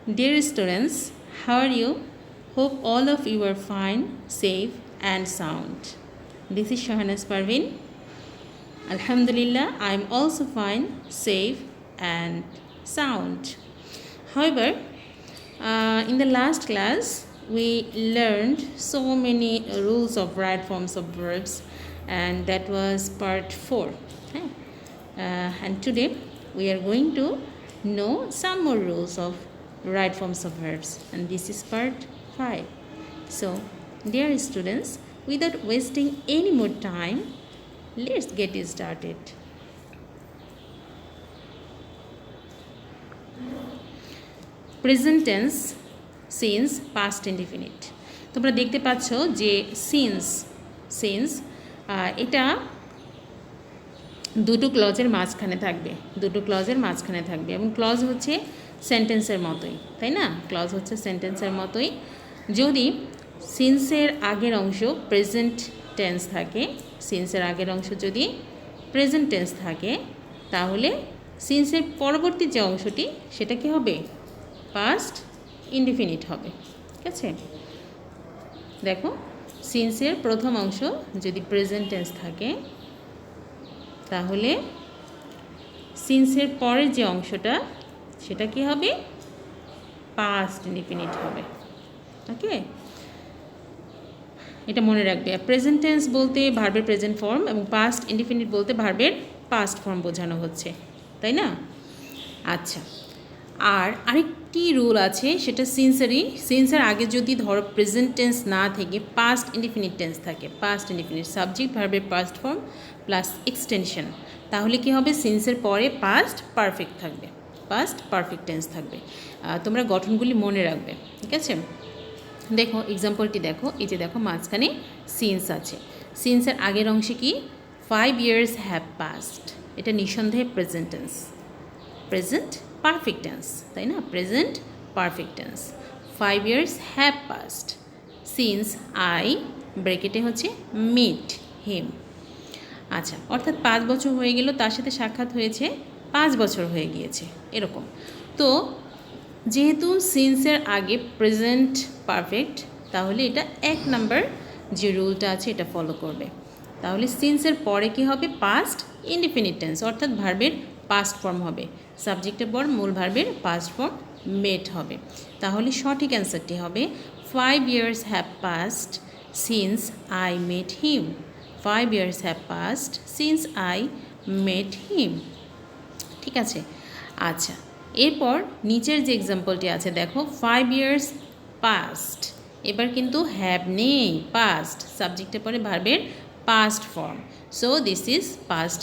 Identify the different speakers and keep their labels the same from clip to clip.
Speaker 1: Dear students, how are you? Hope all of you are fine, safe, and sound. This is Shahanas Parveen. Alhamdulillah, I am also fine, safe, and sound. However, in the last class, we learned so many rules of right forms of verbs, and that was part 4. Okay? And today, we are going to know some more rules of right forms of verbs, and this is part 5. So, dear students, without wasting any more time, let's get it started. Present tense, since, past indefinite. তোমরা দেখতে পাচ্ছ যে since এটা দুটো ক্লজের মাঝখানে থাকবে এবং clause হচ্ছে সেন্টেন্সের মতোই, তাই না? ক্লজ হচ্ছে সেন্টেন্সের মতোই। যদি সিন্সের আগের অংশ প্রেজেন্ট টেন্স থাকে, যদি প্রেজেন্ট টেন্স থাকে, তাহলে সিন্সের পরবর্তী যে অংশটি সেটা কি হবে? পাস্ট ইনডিফিনিট হবে। ঠিক আছে, দেখো, সিন্সের প্রথম অংশ যদি প্রেজেন্ট টেন্স থাকে, তাহলে সিন্সের পরের যে অংশটা সেটা কি হবে? পাস্ট ইনডিফিনিট হবে। ওকে, এটা মনে রাখবে। প্রেজেন্ট টেন্স বলতে ভার্বের প্রেজেন্ট ফর্ম এবং পাস্ট ইনডিফিনিট বলতে ভার্বের পাস্ট ফর্ম বোঝানো হচ্ছে, তাই না? আচ্ছা, আর আরেকটি রুল আছে, সেটা সিন্সের আগে যদি ধরো প্রেজেন্ট টেন্স না থেকে পাস্ট ইনডিফিনিট টেন্স থাকে, পাস্ট ইনডিফিনিট সাবজেক্ট ভার্বের পাস্ট ফর্ম প্লাস এক্সটেনশন, তাহলে কি হবে? সিন্সের পরে পাস্ট পারফেক্ট টেন্স থাকবে। তোমরা গঠনগুলি মনে রাখবে, ঠিক আছে? দেখো এক্সাম্পলটি দেখো, এই যে দেখো মাঝখানে সিন্স আছে। সিন্সের আগের অংশে কি? 5 years have passed, এটা নিঃসন্দেহে present tense, present perfect tense, তাই না? Present perfect tense. 5 years have passed since I ব্র্যাকেটে হচ্ছে meet him। আচ্ছা, অর্থাৎ 5 বছর হয়ে গেল, তার সাথে সাক্ষাৎ হয়েছে, 5 বছর হয়ে গিয়েছে, এরকম। তো যেহেতু সিন্সের আগে প্রেজেন্ট পারফেক্ট, তাহলে এটা 1 নাম্বার যে রুলটা আছে এটা ফলো করবে। তাহলে সিন্সের পরে কি হবে? পাস্ট ইনডিফিনিট টেন্স, অর্থাৎ ভার্বের পাস্ট ফর্ম হবে, সাবজেক্টের পর মূল ভার্বের পাস্ট ফর্ম মেট হবে। তাহলে সঠিক অ্যান্সারটি হবে 5 years have passed since I met him। 5 years have passed since I met him। ঠিক আছে, আচ্ছা, এরপর নিচের যে এক্সাম্পলটি আছে দেখো, 5 years past, এবার কিন্তু হ্যাভ নেই, পাস্ট, সাবজেক্টের পরে ভার্বের past form, so this is past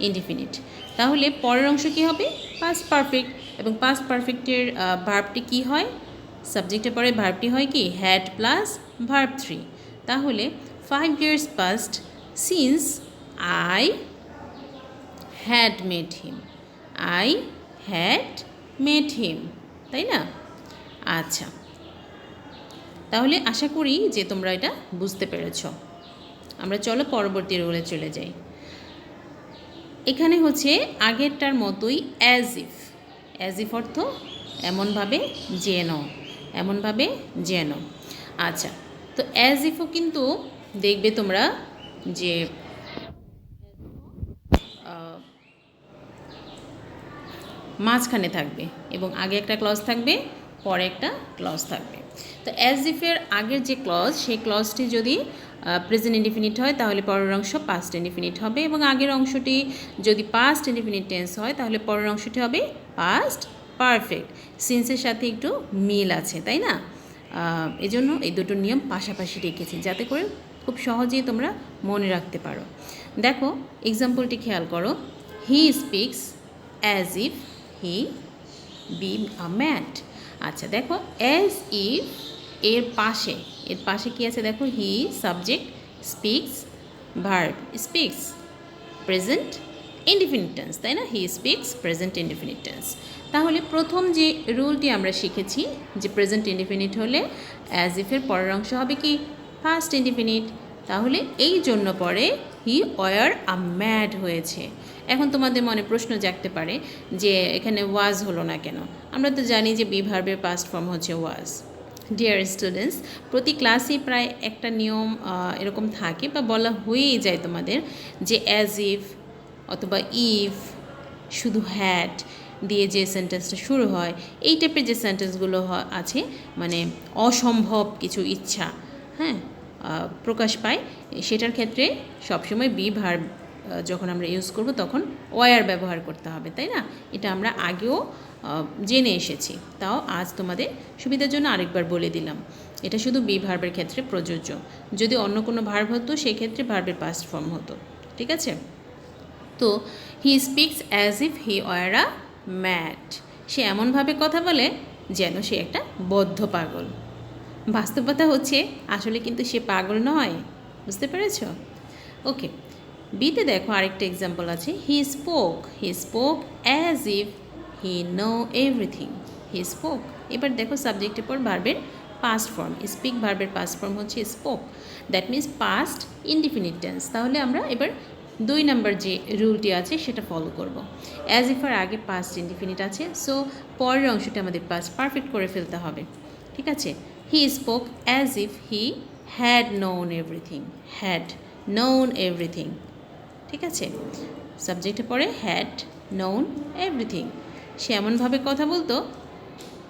Speaker 1: indefinite. তাহলে পরের অংশ কী হবে? পাস্ট পারফেক্ট, এবং পাস্ট পারফেক্টের ভার্বটি কী হয়? সাবজেক্টের পরে ভার্বটি হয় কি? Had plus verb 3। তাহলে 5 years past since I had met him, তাই না? আচ্ছা, তাহলে আশা করি যে তোমরা এটা বুঝতে পেরেছ। আমরা চলো পরবর্তী রুলে চলে যাই। এখানে হচ্ছে আগেরটার মতোই অ্যাজ ইফ অর্থ এমনভাবে যেন। আচ্ছা, তো অ্যাজ ইফও কিন্তু দেখবে তোমরা যে মাঝখানে থাকবে এবং আগে একটা ক্লজ থাকবে, পরে একটা ক্লজ থাকবে। তো অ্যাজ ইফের আগের যে ক্লজ, সেই ক্লজটি যদি প্রেজেন্ট ইনডিফিনিট হয়, তাহলে পরের অংশ পাস্ট ইনডিফিনিট হবে, এবং আগের অংশটি যদি পাস্ট ইনডিফিনিট টেন্স হয়, তাহলে পরের অংশটি হবে পাস্ট পারফেক্ট। সিন্সের সাথে একটু মিল আছে, তাই না? এজন্য এই দুটো নিয়ম পাশাপাশি রেখেছি, যাতে করে খুব সহজেই তোমরা মনে রাখতে পারো। দেখো এক্সাম্পলটি খেয়াল করো, he speaks as if he be a mad. আচ্ছা, দেখো অ্যাজ ইফ এর পাশে কি আছে? দেখো he subject, speaks verb, speaks present indefinite tense, তাই না? He speaks present indefinite tense. তাহলে প্রথম যে রুলটি আমরা শিখেছি যে প্রেজেন্ট ইনডিফিনিট হলে অ্যাজ ইফের পরের অংশ হবে কি? Past indefinite. তাহলে এই জন্য পরে হি ওয়ার আ ম্যাড হয়েছে। এখন তোমাদের মনে প্রশ্ন জাগতে পারে যে এখানে ওয়াজ হলো না কেন? আমরা তো জানি যে বি ভার্বের পাস্ট ফর্ম হচ্ছে ওয়াজ। ডিয়ার স্টুডেন্টস, প্রতি ক্লাসেই প্রায় একটা নিয়ম এরকম থাকে বা বলা হয়েই যায় তোমাদের যে অ্যাজ ইফ অথবা ইফ, শুধু হ্যাড দিয়ে যে সেন্টেন্সটা শুরু হয়, এই টাইপের যে সেন্টেন্সগুলো আছে মানে অসম্ভব কিছু ইচ্ছা, হ্যাঁ, প্রকাশ পায়, সেটার ক্ষেত্রে সবসময় বি ভার্ব যখন আমরা ইউজ করব তখন ওয়ার ব্যবহার করতে হবে, তাই না? এটা আমরা আগেও জেনে এসেছি, তাও আজ তোমাদের সুবিধার জন্য আরেকবার বলে দিলাম। এটা শুধু বি ভার্বের ক্ষেত্রে প্রযোজ্য। যদি অন্য কোনো ভার্ব হতো সেক্ষেত্রে ভার্বের পাস্ট ফর্ম হতো, ঠিক আছে? তো he speaks as if he were a mad. সে এমনভাবে কথা বলে যেন সে একটা বদ্ধ পাগল। বাস্তবতা হচ্ছে আসলে কিন্তু সে পাগল নয়, বুঝতে পেরেছ? ওকে, বিতে দেখো আরেকটা এক্সাম্পল আছে। He spoke as if he know everything. He spoke. এবার দেখো সাবজেক্টের পর ভার্বের পাস্ট ফর্ম। স্পিক ভার্বের পাস্ট ফর্ম হচ্ছে spoke, that means past indefinite tense. তাহলে আমরা এবার 2 নম্বর যে রুলটি আছে সেটা ফলো করব। অ্যাজ ইফ আর আগে পাস্ট ইনডিফিনিট আছে, সো পরের অংশটা আমাদের পাস্ট পারফেক্ট করে ফেলতে হবে, ঠিক আছে? He spoke as if he had known everything. Had known everything, ঠিক আছে? সাবজেক্টে পরে হ্যাড নোন এভরিথিং। সে এমনভাবে কথা বলতো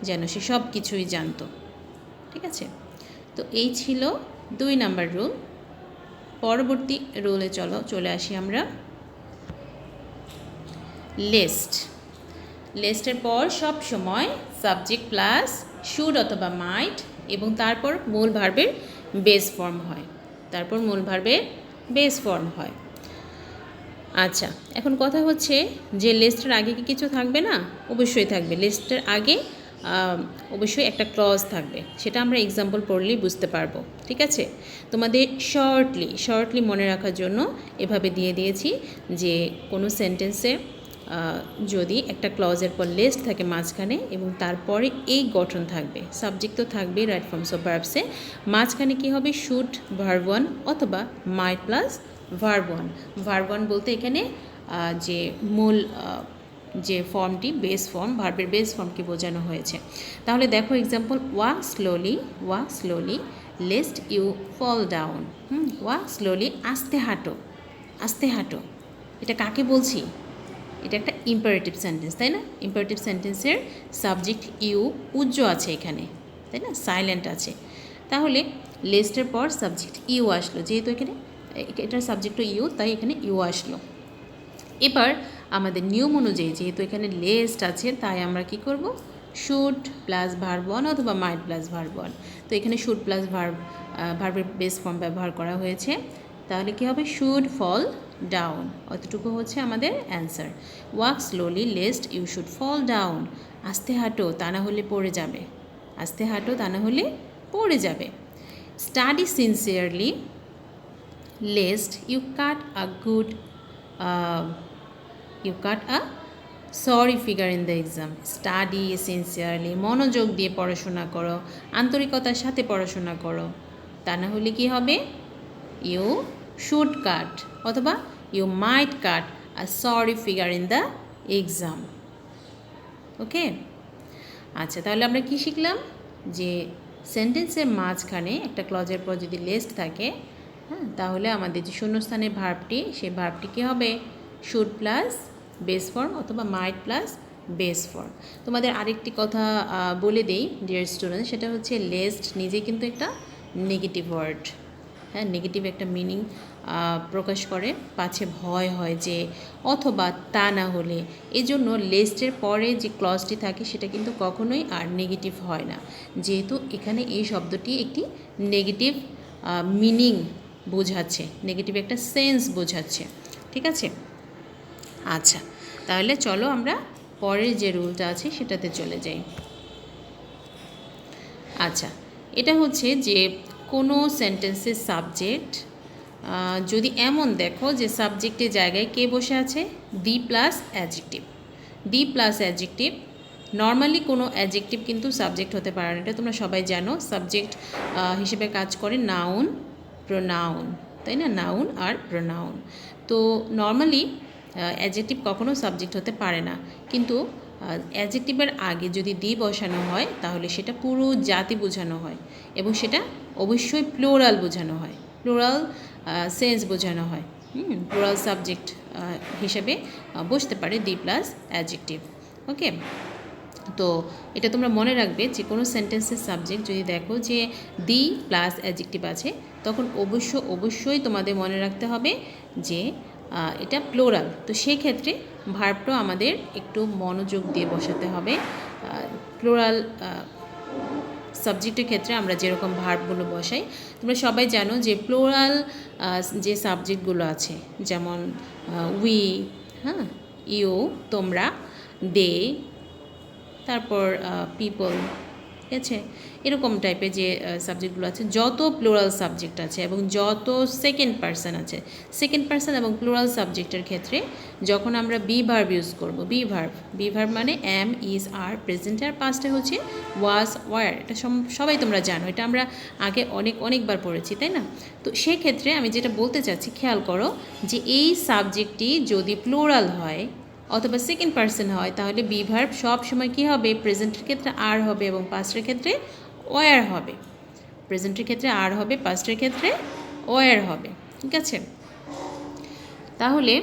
Speaker 1: যেন সে সব কিছুই জানতো, ঠিক আছে? তো এই ছিল 2 নম্বর রুল। পরবর্তী রুলে চলে আসি আমরা। লিস্ট। লিস্টের পর সব সময় সাবজেক্ট প্লাস শুড অথবা মাইট এবং তারপর মূল ভার্বের বেস ফর্ম হয়। আচ্ছা, এখন কথা হচ্ছে যে লিস্টের আগে কি কিছু থাকবে না? অবশ্যই থাকবে। লিস্টের আগে অবশ্যই একটা ক্লজ থাকবে, সেটা আমরা এক্সাম্পল পড়লেই বুঝতে পারবো, ঠিক আছে? তোমাদের শর্টলি মনে রাখার জন্য এভাবে দিয়ে দিয়েছি যে কোনো সেন্টেন্সে যদি একটা ক্লজের পর লিস্ট থাকে মাঝখানে এবং তারপরে এই গঠন থাকবে, সাবজেক্ট তো থাকবেই রাইট ফর্মস অফ ভার্বসে, মাঝখানে কী হবে? শুড ভার্ব 1 অথবা মাইট প্লাস ভার্ব 1। ভার্ব 1 বলতে এখানে যে মূল যে ফর্মটি বেস ফর্ম, ভার্বের বেস ফর্মকে বোঝানো হয়েছে। তাহলে দেখো example, walk slowly lest you fall down. Walk slowly, আস্তে হাঁটো। এটা কাকে বলছি? এটা একটা ইম্পারেটিভ সেন্টেন্স, তাই না? ইম্পারেটিভ সেন্টেন্সের সাবজেক্ট ইউ উজ্জ আছে এখানে, তাই না? সাইলেন্ট আছে। তাহলে লেস্টের পর সাবজেক্ট ইউ আসলো, যেহেতু এখানে এটার সাবজেক্টও ইউ, তাই এখানে ইউ আসলো। এবার আমাদের নিয়ম অনুযায়ী যেহেতু এখানে লেস্ট আছে, তাই আমরা কি করব? শুড প্লাস ভার্ব 1 অথবা মাইট প্লাস ভার্ব 1। তো এখানে শুড প্লাস ভার্বের বেস ফর্ম ব্যবহার করা হয়েছে। তাহলে কি হবে? শুড ফল ডাউন, অতটুকু হচ্ছে আমাদের answer. Walk slowly lest you should fall down. আস্তে হাঁটো, তা না হলে পড়ে যাবে। Study sincerely lest you cut a sorry figure in the exam. Study sincerely, মনোযোগ দিয়ে পড়াশোনা করো, আন্তরিকতার সাথে পড়াশোনা করো, তা না হলে কি হবে? ইউ শুড কাট অথবা you might cut a sorry figure in the exam. Okay, আচ্ছা, তাহলে আমরা কি শিখলাম? যে সেন্টেন্সের মাঝখানে একটা ক্লজের পর যদি লিস্ট থাকে, হ্যাঁ, তাহলে আমাদের যে শূন্যস্থানের ভার্বটি, সেই ভার্বটি কী হবে? শুড প্লাস বেস ফর্ম অথবা মাইট প্লাস বেস ফর্ম। তোমাদের আরেকটি কথা বলে দেই ডিয়ার স্টুডেন্ট, সেটা হচ্ছে লিস্ট নিজে কিন্তু একটা নেগেটিভ ওয়ার্ড, হ্যাঁ, নেগেটিভ একটা মিনিং প্রকাশ করে, পাছে ভয় হয় যে অথবা তা না হলে, এজন্য লিস্টের পরে যে ক্লজটি থাকে সেটা কিন্তু কখনোই আর নেগেটিভ হয় না, যেহেতু এখানে এই শব্দটি একটি নেগেটিভ মিনিং বোঝাচ্ছে, নেগেটিভ একটা সেন্স বোঝাচ্ছে, ঠিক আছে? আচ্ছা, তাহলে চলো আমরা পরের যে রুলটা আছে সেটাতে চলে যাই। আচ্ছা, এটা হচ্ছে যে কোনো সেন্টেন্সের সাবজেক্ট যদি এমন দেখো যে সাবজেক্টের জায়গায় কে বসে আছে? The plus adjective. নর্মালি কোনো অ্যাডজেক্টিভ কিন্তু সাবজেক্ট হতে পারে না, এটা তোমরা সবাই জানো। সাবজেক্ট হিসেবে কাজ করে নাউন, প্রোনাউন, তাই না, নাউন আর প্রোনাউন। তো নর্মালি অ্যাডজেক্টিভ কখনো সাবজেক্ট হতে পারে না, কিন্তু অ্যাডজেক্টিভের আগে যদি দি বসানো হয় তাহলে সেটা পুরো জাতি বোঝানো হয় এবং সেটা অবশ্যই প্লোরাল বোঝানো হয়, প্লোরাল সেন্স বোঝানো হয়। প্লোরাল সাবজেক্ট হিসেবে বসতে পারে দি প্লাস অ্যাডজেক্টিভ। ওকে, তো এটা তোমরা মনে রাখবে যে কোনো সেন্টেন্সের সাবজেক্ট যদি দেখো যে দি প্লাস অ্যাডজেক্টিভ আছে, তখন অবশ্যই তোমাদের মনে রাখতে হবে যে এটা প্লোরাল। তো সেই ক্ষেত্রে ভার্বটাও আমাদের একটু মনোযোগ দিয়ে বসাতে হবে। প্লোরাল সাবজেক্টের ক্ষেত্রে আমরা যেরকম ভার্বগুলো বসাই, তোমরা সবাই জানো যে প্লোরাল যে সাবজেক্টগুলো আছে, যেমন উই, হ্যাঁ, ইউ, তোমরা, দে, তারপর পিপল, ঠিক আছে, এরকম টাইপের যে সাবজেক্টগুলো আছে, যত প্লুরাল সাবজেক্ট আছে এবং যত সেকেন্ড পারসন আছে, সেকেন্ড পারসন এবং প্লুরাল সাবজেক্টের ক্ষেত্রে যখন আমরা বি ভার্ব ইউজ করব, বি ভার্ব মানে এম, ইজ, আর, প্রেজেন্ট আর পাস্টে হচ্ছে ওয়াজ, ওয়ার। এটা সবাই তোমরা জানো, এটা আমরা আগে অনেকবার পড়েছি, তাই না? তো সেক্ষেত্রে আমি যেটা বলতে চাচ্ছি, খেয়াল করো যে এই সাবজেক্টটি যদি প্লুরাল হয় অথবা সেকেন্ড পারসন হয়, তাহলে বি ভার্ব সব সময় কী হবে, প্রেজেন্টের ক্ষেত্রে আর হবে এবং পাস্টের ক্ষেত্রে ওয়ার হবে। প্রেজেন্টের ক্ষেত্রে আর হবে, পাস্টের ক্ষেত্রে ওয়ার হবে, ঠিক আছে? তাহলে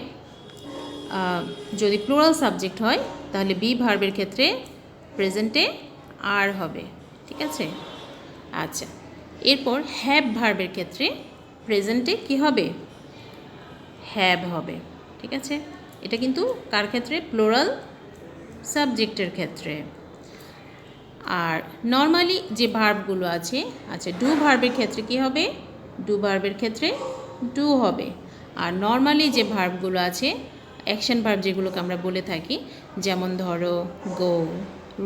Speaker 1: যদি প্লুরাল সাবজেক্ট হয় তাহলে বি ভার্বের ক্ষেত্রে প্রেজেন্টে আর হবে, ঠিক আছে? আচ্ছা, এরপর হ্যাভ ভার্বের ক্ষেত্রে প্রেজেন্টে কি হবে, হ্যাভ হবে, ঠিক আছে? এটা কিন্তু কার ক্ষেত্রে, প্লুরাল সাবজেক্টের ক্ষেত্রে। আর নর্মালি যে ভার্বগুলো আছে, আচ্ছা, ডু ভার্বের ক্ষেত্রে কি হবে, ডু ভার্বের ক্ষেত্রে ডু হবে। আর নর্মালি যে ভার্বগুলো আছে, অ্যাকশন ভার্ব যেগুলোকে আমরা বলে থাকি, যেমন ধরো গো,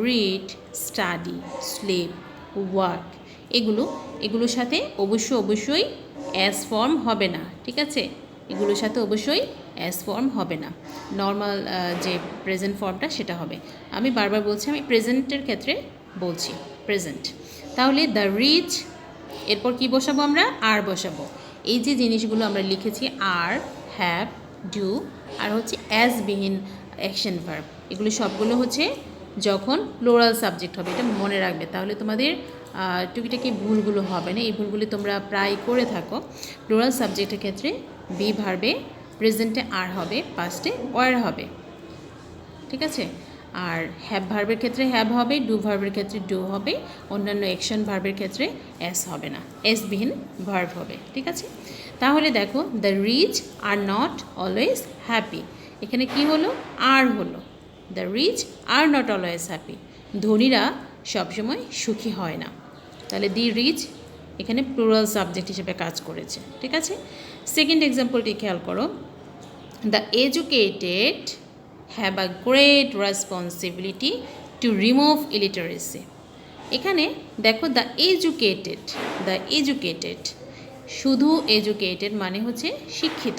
Speaker 1: রিড, স্টাডি, স্লিপ, ওয়ার্ক, এগুলোর সাথে অবশ্যই অ্যাস ফর্ম হবে না, ঠিক আছে? এগুলোর সাথে অবশ্যই অ্যাস ফর্ম হবে না, নর্মাল যে প্রেজেন্ট ফর্মটা সেটা হবে। আমি বারবার বলছি, আমি প্রেজেন্টের ক্ষেত্রে বলছি, প্রেজেন্ট। তাহলে দ্য রিচ, এরপর কি বসাবো আমরা, আর বসাবো। এই যে জিনিসগুলো আমরা লিখেছি, আর, হ্যাভ, ডু, আর হচ্ছে অ্যাজ বিহীন অ্যাকশন ভার্ব, এগুলো সবগুলো হচ্ছে যখন প্লুরাল সাবজেক্ট হবে, এটা মনে রাখবে, তাহলে তোমাদের টুকিটাকি ভুলগুলো হবে না। এই ভুলগুলি তোমরা প্রায় করে থাকো। প্লুরাল সাবজেক্টের ক্ষেত্রে বি ভার্বে প্রেজেন্টে আর হবে, পাস্টে ওয়ার হবে, ঠিক আছে? আর হ্যাভ ভার্বের ক্ষেত্রে হ্যাভ হবে, ডু ভার্বের ক্ষেত্রে ডু হবে, অন্যান্য অ্যাকশন ভার্বের ক্ষেত্রে এস হবে না, এস বিহীন ভার্ব হবে, ঠিক আছে? তাহলে দেখো, the rich are not always happy, এখানে কি হলো, আর হলো। The rich are not always happy, ধনীরা সবসময় সুখী হয় না। তাহলে দি রিচ এখানে প্লুরাল সাবজেক্ট হিসেবে কাজ করেছে, ঠিক আছে? সেকেন্ড এক্সাম্পলটি খেয়াল করো, the educated have a great responsibility to remove illiteracy. এখানে দেখো, দ্য এডুকেটেড, শুধু এডুকেটেড মানে হচ্ছে শিক্ষিত,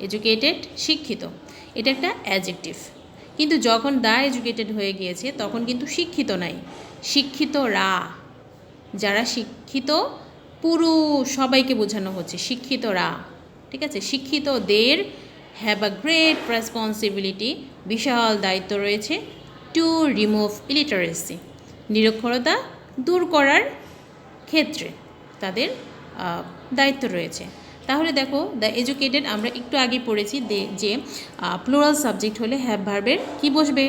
Speaker 1: এডুকেটেড শিক্ষিত, এটা একটা অ্যাডজেক্টিভ। কিন্তু যখন দ্য এডুকেটেড হয়ে গিয়েছে তখন কিন্তু শিক্ষিত নাই, শিক্ষিতরা, যারা শিক্ষিত পুরো সবাইকে বোঝানো হচ্ছে, শিক্ষিতরা, ঠিক আছে? শিক্ষিতদের হ্যাভ আ গ্রেট রেসপন্সিবিলিটি, বিশাল দায়িত্ব রয়েছে, টু রিমুভ ইলিটারেসি, নিরক্ষরতা দূর করার ক্ষেত্রে তাদের দায়িত্ব রয়েছে। তাহলে দেখো, দ্য এডুকেটেড আমরা একটু আগে পড়েছি যে প্লুরাল সাবজেক্ট হলে হ্যাভ ভার্বের কি বসবে,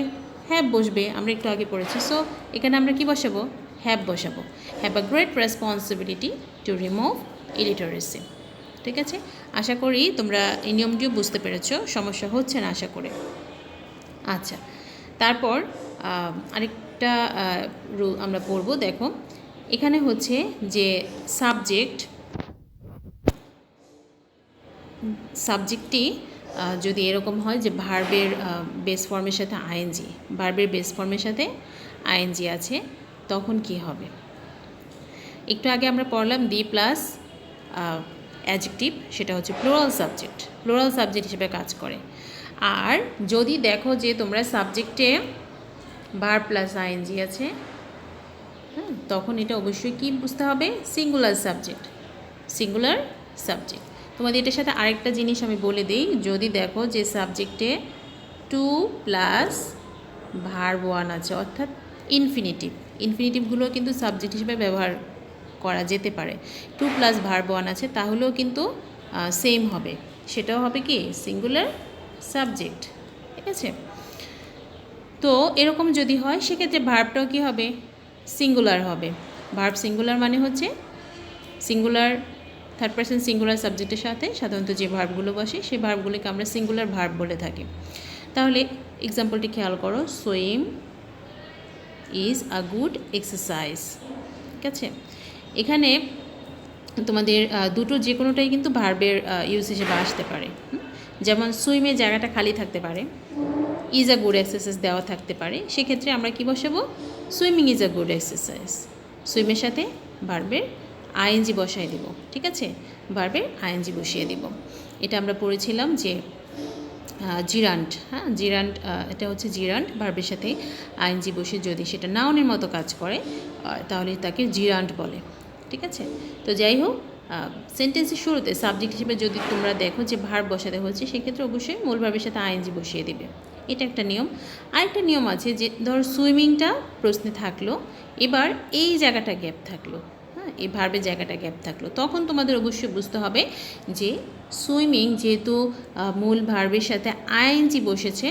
Speaker 1: হ্যাভ বসবে, আমরা একটু আগে পড়েছি। সো এখানে আমরা কি বসাবো, হ্যাভ বসাবো, have a great responsibility to remove illiteracy, ঠিক আছে? আশা করি তোমরা এই নিয়মটিও বুঝতে পেরেছো, সমস্যা হচ্ছে না আশা করে। আচ্ছা, তারপর আরেকটা রুল আমরা পড়ব। দেখো, এখানে হচ্ছে যে সাবজেক্টটি যদি এরকম হয় যে ভার্বের বেস ফর্মের সাথে আইএনজি, ভার্বের বেস ফর্মের সাথে আইএনজি আছে, তখন কি হবে? একটু আগে আমরা পড়লাম দি প্লাস অ্যাডজেক্টিভ, সেটা হচ্ছে প্লুরাল সাবজেক্ট হিসেবে কাজ করে। আর যদি দেখো যে তোমরা সাবজেক্টে ভার্ব প্লাস আইএনজি আছে, হ্যাঁ, তখন এটা অবশ্যই কি বুঝতে হবে, সিঙ্গুলার সাবজেক্ট। তোমাদের এটার সাথে আরেকটা জিনিস আমি বলে দিই, যদি দেখো যে সাবজেক্টে টু প্লাস ভার্ব ওয়ান আছে, অর্থাৎ ইনফিনিটিভগুলো কিন্তু সাবজেক্ট হিসেবে ব্যবহার করা যেতে পারে। টু প্লাস ভার্ব ওয়ান আছে, তাহলেও কিন্তু সেম হবে, সেটাও হবে কি সিঙ্গুলার সাবজেক্ট। ঠিক আছে, তো এরকম যদি হয় সেক্ষেত্রে ভার্বটাও কী হবে, সিঙ্গুলার হবে। ভার্ব সিঙ্গুলার মানে হচ্ছে সিঙ্গুলার থার্ড পারসন সিঙ্গুলার সাবজেক্টের সাথে সাধারণত যে ভার্বগুলো বসে সেই ভার্বগুলোকে আমরা সিঙ্গুলার ভার্ব বলে থাকি। তাহলে এক্সাম্পলটি খেয়াল করো, swim is a good exercise. ঠিক আছে, এখানে তোমাদের দুটো যে কোনোটাই কিন্তু ভার্বের ইউজ হিসেবে আসতে পারে। যেমন সুইমের জায়গাটা খালি থাকতে পারে, ইজ আ গুড এক্সারসাইজ দেওয়া থাকতে পারে, সেক্ষেত্রে আমরা কি বসাবো, swimming is a good exercise. সুইমের সাথে ভার্বের আইএনজি বসাই দেব। ঠিক আছে, ভার্বের আইএনজি বসিয়ে দেব। এটা আমরা পড়েছিলাম যে জিরান্ট, হ্যাঁ জিরান্ট, এটা হচ্ছে জিরান্ট, ভার্বের সাথে আইএনজি বসে যদি সেটা নাউনের মতো কাজ করে তাহলে তাকে জিরান্ট বলে। ঠিক আছে, তো যাই হোক, সেন্টেন্সের শুরুতে সাবজেক্ট হিসেবে যদি তোমরা দেখো যে ভার্ব বসাতে হচ্ছে, সেক্ষেত্রে অবশ্যই মূল ভার্বের সাথে আইএনজি বসিয়ে দেবে। এটা একটা নিয়ম। আরেকটা নিয়ম আছে যে ধর সুইমিংটা প্রশ্নে থাকলো, এবার এই জায়গাটা গ্যাপ থাকলো, হ্যাঁ এই ভার্বের জায়গাটা গ্যাপ থাকলো, তখন তোমাদের অবশ্যই বুঝতে হবে যে সুইমিং যেহেতু মূল ভার্বের সাথে আইএনজি বসেছে,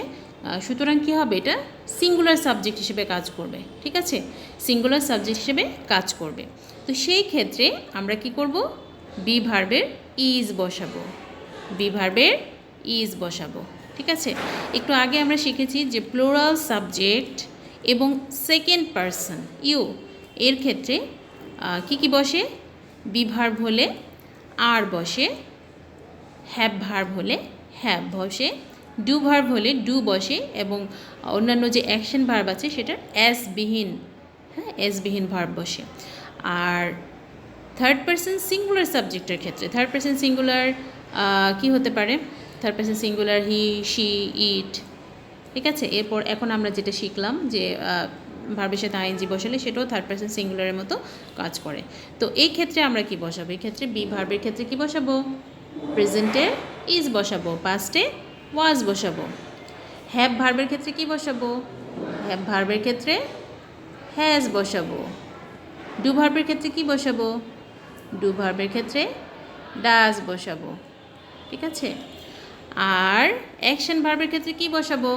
Speaker 1: সুতরাং কী হবে, এটা সিঙ্গুলার সাবজেক্ট হিসেবে কাজ করবে। ঠিক আছে, সিঙ্গুলার সাবজেক্ট হিসেবে কাজ করবে। তো সেই ক্ষেত্রে আমরা কি করব, বি ভার্বের ইজ বসাবো, বি ভার্বের ইজ বসাবো। ঠিক আছে, একটু আগে আমরা শিখেছি যে প্লুরাল সাবজেক্ট এবং সেকেন্ড পারসন ইউ এর ক্ষেত্রে কি কি বসে, বি ভার্ব হলে আর বসে, হ্যাভ ভার্ব হলে হ্যাভ বসে, ডু ভার্ব হলে ডু বসে, এবং অন্যান্য যে অ্যাকশন ভার্ব আছে সেটার এস বিহীন, হ্যাঁ এস বিহীন ভার্ব বসে। আর থার্ড পারসন সিঙ্গুলার সাবজেক্টের ক্ষেত্রে থার্ড পারসন সিঙ্গুলার কী হতে পারে, third person singular he, she, it. ঠিক আছে, এরপর এখন আমরা যেটা শিখলাম যে ভার্বের সাথে আইএনজি বসালে সেটাও থার্ড পারসন সিঙ্গুলারের মতো কাজ করে। তো এই ক্ষেত্রে আমরা কি বসাবো, এই ক্ষেত্রে বি ভার্বের ক্ষেত্রে কি বসাবো, প্রেজেন্টে ইজ বসাবো, পাস্টে ওয়াজ বসাবো। হ্যাভ ভার্বের ক্ষেত্রে কি বসাবো, হ্যাভ ভার্বের ক্ষেত্রে হ্যাজ বসাবো। ডু ভার্বের ক্ষেত্রে কি বসাবো, ডু ভার্বের ক্ষেত্রে ডাজ বসাবো। ঠিক আছে, আর অ্যাকশন ভার্বের ক্ষেত্রে কি বসাবো,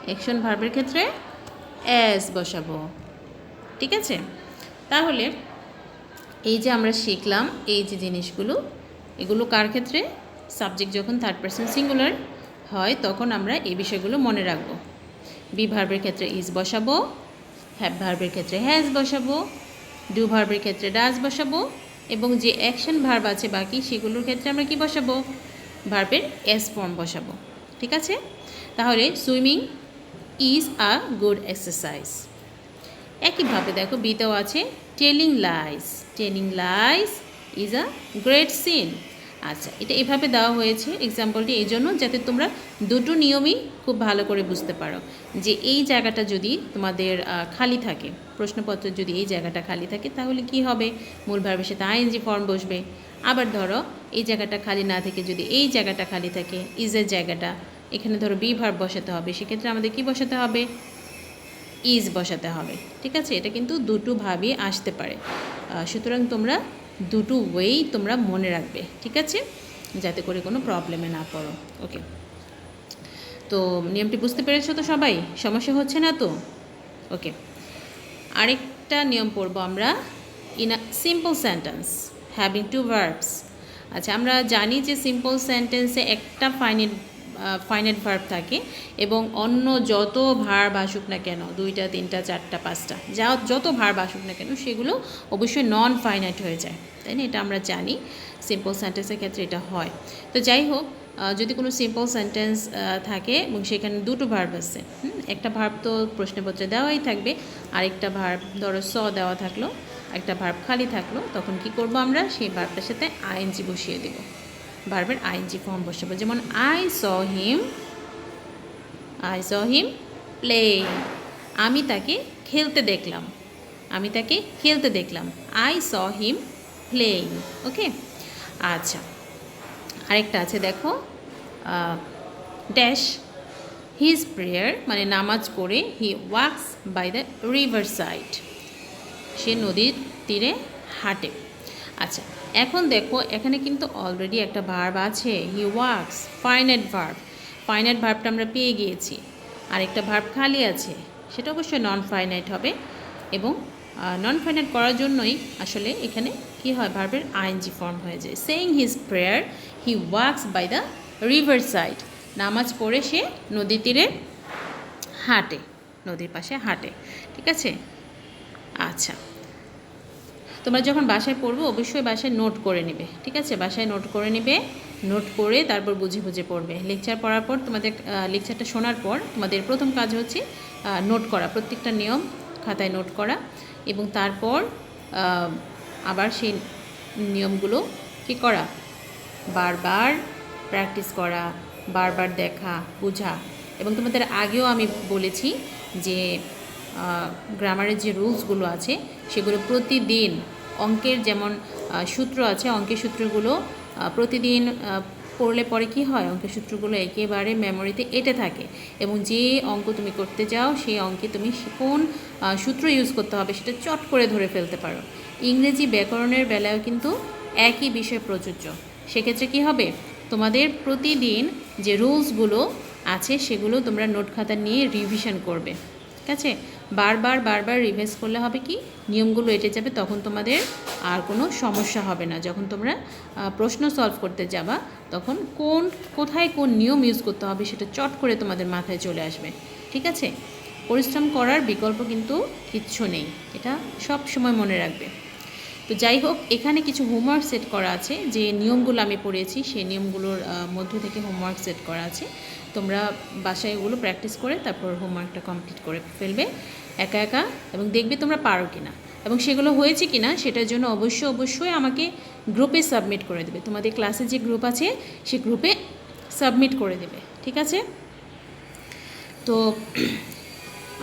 Speaker 1: অ্যাকশন ভার্বের ক্ষেত্রে অ্যাজ বসাবো। ঠিক আছে, তাহলে এই যে আমরা শিখলাম এই যে জিনিসগুলো, এগুলো কার ক্ষেত্রে, সাবজেক্ট যখন থার্ড পারসন সিঙ্গুলার হয় তখন আমরা এই বিষয়গুলো মনে রাখবো। বি ভার্বের ক্ষেত্রে ইজ বসাবো, হ্যাভ ভার্বের ক্ষেত্রে হ্যাজ বসাবো, ডু ভার্বের ক্ষেত্রে ডাজ বসাবো, এবং যে অ্যাকশন ভার্ব আছে বাকি সেগুলোর ক্ষেত্রে আমরা কি বসাবো, ভার্বের এস ফর্ম বসাবো। ঠিক আছে, তাহলে swimming is a good exercise. একইভাবে দেখো বিতেও আছে telling lines, telling lines is a great sin. আচ্ছা, এটা এভাবে দেওয়া হয়েছে এক্সাম্পলটি এই জন্য যাতে তোমরা দুটো নিয়মই খুব ভালো করে বুঝতে পারো যে এই জায়গাটা যদি তোমাদের খালি থাকে, প্রশ্নপত্রের যদি এই জায়গাটা খালি থাকে তাহলে কি হবে, মূল ভার্বের সাথে আইএনজি ফর্ম বসবে। আবার ধরো এই জায়গাটা খালি না থেকে যদি এই জায়গাটা খালি থাকে, ইজের জায়গাটা, এখানে ধরো বি ভার্ব বসাতে হবে, সেক্ষেত্রে আমাদের কি বসাতে হবে, ইজ বসাতে হবে। ঠিক আছে, এটা কিন্তু দুটো ভাবেই আসতে পারে, সুতরাং তোমরা দুটো ওয়েই তোমরা মনে রাখবে। ঠিক আছে, যাতে করে কোনো প্রবলেমে না পড়ো। ওকে, তো নিয়মটি বুঝতে পেরেছো তো সবাই, সমস্যা হচ্ছে না তো? ওকে, আরেকটা নিয়ম পড়বো আমরা, in a simple sentence having two verbs. আচ্ছা, আমরা জানি যে সিম্পল সেন্টেন্সে একটা ফাইনাইট ভার্ব থাকে এবং অন্য যত ভার্ব আসুক না কেন, 2টা 3টা 4টা 5টা যত ভার্ব আসুক না কেন সেগুলো অবশ্যই নন ফাইনাইট হয়ে যায়, তাই না? এটা আমরা জানি সিম্পল সেন্টেন্সের ক্ষেত্রে এটা হয়। তো যাই হোক, যদি কোনো সিম্পল সেন্টেন্স থাকে এবং সেখানে দুটো ভার্ব আছে, একটা ভার্ব তো প্রশ্নপত্রে দেওয়াই থাকবে, আরেকটা ভার্ব ধরো স দেওয়া থাকলো, একটা ভার্ব খালি থাকলো, তখন কি করব আমরা, সেই ভার্বটার সাথে আইএনজি বসিয়ে দেব, ভার্বের আইএনজি ফর্ম বসাবো। যেমন আই স হিম প্লে, আমি তাকে খেলতে দেখলাম, আমি তাকে খেলতে দেখলাম, আই স হিম প্লেইং। ওকে, আচ্ছা, আরেকটা আছে দেখো, ড্যাশ হিজ প্রেয়ার মানে নামাজ পড়ে he walks by the river side, সে নদীর তীরে হাঁটে। আচ্ছা, এখন দেখো এখানে কিন্তু অলরেডি একটা ভার্ব আছে, হি ওয়াক্স, ফাইনাইট ভার্ব। ফাইনাইট ভার্বটা আমরা পেয়ে গিয়েছি। আরেকটা ভার্ব খালি আছে, সেটা অবশ্যই নন ফাইনাইট হবে, এবং নন ফাইনাইট করার জন্যই আসলে এখানে কি হয়, ভার্বের আইএনজি ফর্ম হয়ে যায়। Saying his prayer he walks by the river side, নামাজ পড়ে সে নদীর তীরে হাঁটে, নদীর পাশে হাঁটে। ঠিক আছে? আচ্ছা, তোমরা যখন বাসায় পড়বে অবশ্যই বাসায় নোট করে নেবে। ঠিক আছে? বাসায় নোট করে নেবে, নোট করে তারপর বুঝে বুঝে পড়বে। লেকচার পড়ার পর তোমাদের লেকচারটা শোনার পর তোমাদের প্রথম কাজ হচ্ছে নোট করা, প্রত্যেকটা নিয়ম খাতায় নোট করা, এবং তারপর আবার সেই নিয়মগুলো কী করা, বারবার প্র্যাকটিস করা, বারবার দেখা, বোঝা। এবং তোমাদের আগেও আমি বলেছি যে গ্রামারের যে রুলসগুলো আছে সেগুলো প্রতিদিন, অঙ্কের যেমন সূত্র আছে, অঙ্কের সূত্রগুলো প্রতিদিন পড়লে পরে কি হয়, অঙ্কের সূত্রগুলো একেবারে মেমোরিতে এঁটে থাকে, এবং যে অঙ্ক তুমি করতে যাও সেই অঙ্কে তুমি কোন সূত্র ইউজ করতে হবে সেটা চট করে ধরে ফেলতে পারো। ইংরেজি ব্যাকরণের বেলায়ও কিন্তু একই বিষয় প্রযোজ্য। সেক্ষেত্রে কি হবে, তোমাদের প্রতিদিন যে রুলসগুলো আছে সেগুলো তোমরা নোট খাতা নিয়ে রিভিশন করবে। ঠিক আছে? বারবার বারবার রিভাইজ করলে হবে কি, নিয়মগুলো এঁটে যাবে, তখন তোমাদের আর কোনো সমস্যা হবে না। যখন তোমরা প্রশ্ন সলভ করতে যাবা তখন কোথায় কোন নিয়ম ইউজ করতে হবে সেটা চট করে তোমাদের মাথায় চলে আসবে। ঠিক আছে? পরিশ্রম করার বিকল্প কিন্তু কিচ্ছু নেই, এটা সব সময় মনে রাখবে। তো যাই হোক, এখানে কিছু হোমওয়ার্ক সেট করা আছে, যে নিয়মগুলো আমি পড়েছি সেই নিয়মগুলোর মধ্য থেকে হোমওয়ার্ক সেট করা আছে। তোমরা বাসায় এগুলো প্র্যাকটিস করে তারপর হোমওয়ার্কটা কমপ্লিট করে ফেলবে একা একা, এবং দেখবে তোমরা পারো কিনা, এবং সেগুলো হয়েছে কিনা সেটার জন্য অবশ্যই আমাকে গ্রুপে সাবমিট করে দেবে। তোমাদের ক্লাসে যে গ্রুপ আছে সেই গ্রুপে সাবমিট করে দেবে। ঠিক আছে? তো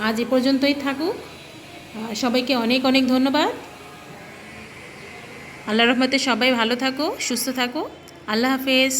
Speaker 1: আজ এ পর্যন্তই থাকুক। সবাইকে অনেক অনেক ধন্যবাদ। আল্লাহর রহমতে সবাই ভালো থাকো, সুস্থ থাকো। আল্লাহ হাফেজ।